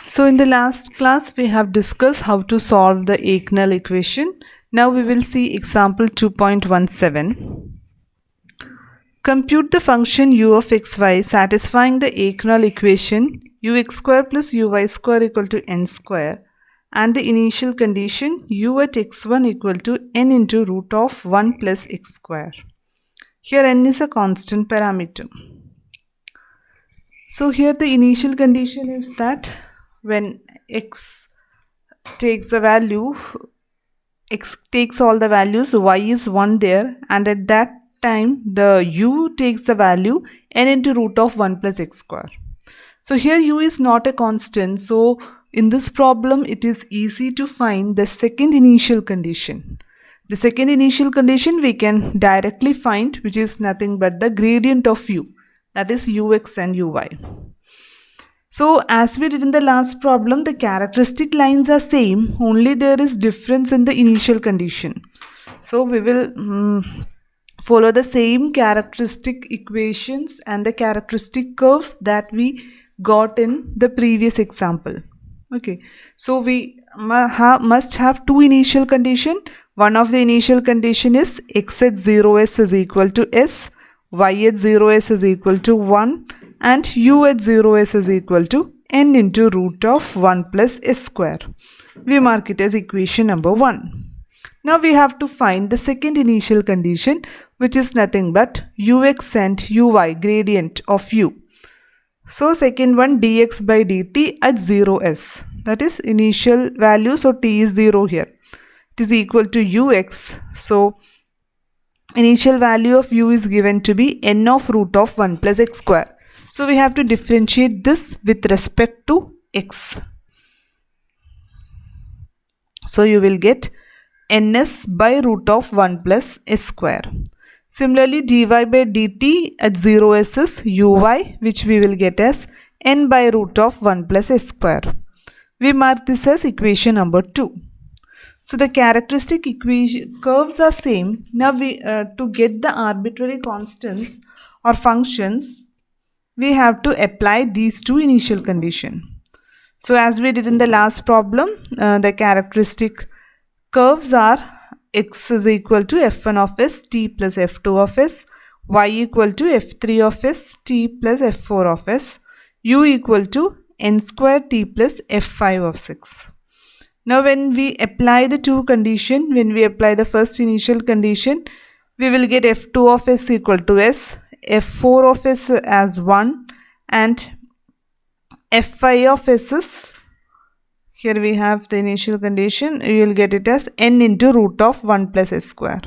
So in the last class we have discussed how to solve the Eknal equation. Now we will see example 2.17. Compute the function u of xy satisfying the Eknal equation ux square plus uy square equal to n square and the initial condition u at x1 equal to n into root of 1 plus x square. Here n is a constant parameter. So here the initial condition is that when x takes the value, x takes all the values, y is 1 there, and at that time the u takes the value n into root of 1 plus x square. So here u is not a constant, so in this problem it is easy to find the second initial condition. The second initial condition we can directly find, which is nothing but the gradient of u, that is ux and uy. So as we did in the last problem, the characteristic lines are same, only there is difference in the initial condition. So we will follow the same characteristic equations and the characteristic curves that we got in the previous example. Okay, so we must have two initial condition. One of the initial condition is x at 0s is equal to s, y at 0s is equal to 1, and u at 0s is equal to n into root of 1 plus s square. We mark it as equation number 1. Now we have to find the second initial condition, which is nothing but ux and uy, gradient of u. So second one, dx by dt at 0s, that is initial value, so t is 0 here. It is equal to ux, so initial value of u is given to be n of root of 1 plus x square. So we have to differentiate this with respect to x. So you will get ns by root of 1 plus s square. Similarly, dy by dt at 0s is uy, which we will get as n by root of 1 plus s square. We mark this as equation number 2. So the characteristic equation curves are same. Now we to get the arbitrary constants or functions, we have to apply these two initial conditions. So as we did in the last problem, the characteristic curves are x is equal to f1 of s t plus f2 of s, y equal to f3 of s t plus f4 of s, u equal to n square t plus f5 of 6. Now when we apply the two condition, when we apply the first initial condition, we will get f2 of s equal to s, f4 of s as 1, and f5 of s is, here we have the initial condition, you will get it as n into root of 1 plus s square.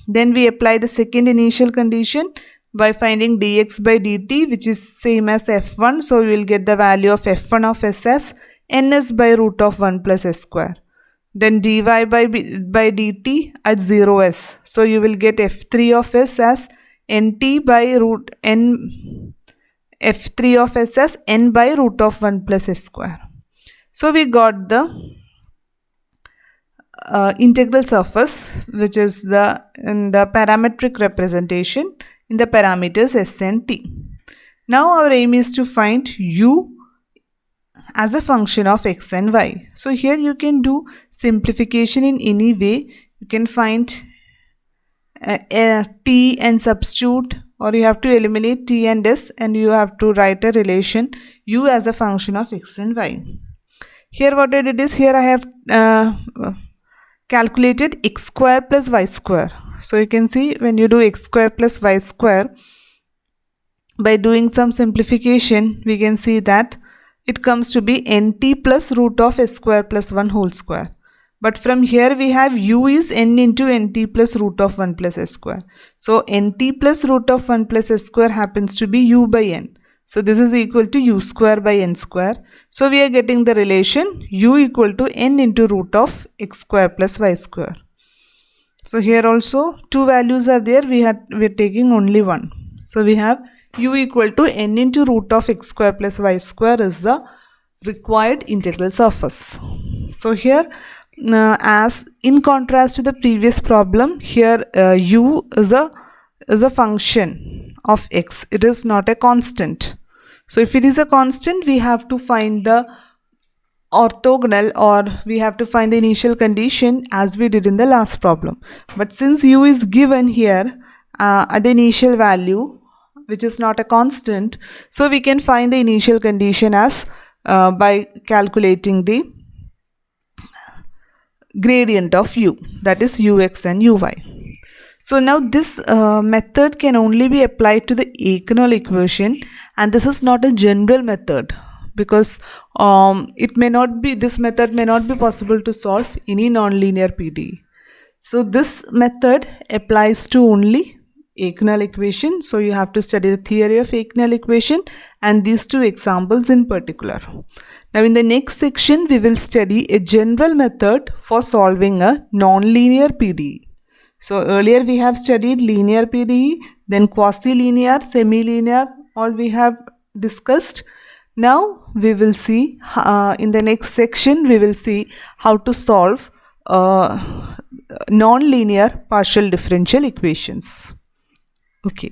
Then we apply the second initial condition by finding dx by dt, which is same as f1, so we will get the value of f1 of s as ns by root of 1 plus s square. Then dy by dt at 0s, so you will get f3 of s as nt by root n, f3 of s as n by root of 1 plus s square. So we got the integral surface, which is in the parametric representation in the parameters s and t. Now our aim is to find u as a function of x and y. So here you can do simplification in any way. You can find t and substitute, or you have to eliminate t and s, and you have to write a relation u as a function of x and y. Here what I did is, here I have calculated x square plus y square. So you can see when you do x square plus y square, by doing some simplification we can see that it comes to be nt plus root of s square plus 1 whole square. But from here we have u is n into nt plus root of 1 plus s square. So nt plus root of 1 plus s square happens to be u by n. So this is equal to u square by n square. So we are getting the relation u equal to n into root of x square plus y square. So here also two values are there, we are taking only one. So we have u equal to n into root of x square plus y square is the required integral surface. So here as in contrast to the previous problem, here u is a function of x. It is not a constant. So if it is a constant, we have to find the orthogonal, or we have to find the initial condition as we did in the last problem. But since u is given here at the initial value, which is not a constant, so we can find the initial condition as by calculating the gradient of u, that is ux and uy. So now this method can only be applied to the Akinol equation, and this is not a general method, because this method may not be possible to solve any nonlinear PDE. So this method applies to only Akinol equation. So you have to study the theory of Akinol equation and these two examples in particular. Now in the next section, we will study a general method for solving a nonlinear PDE. So earlier we have studied linear PDE, then quasi-linear, semi-linear, all we have discussed. Now we will see in the next section, we will see how to solve non-linear partial differential equations. Okay.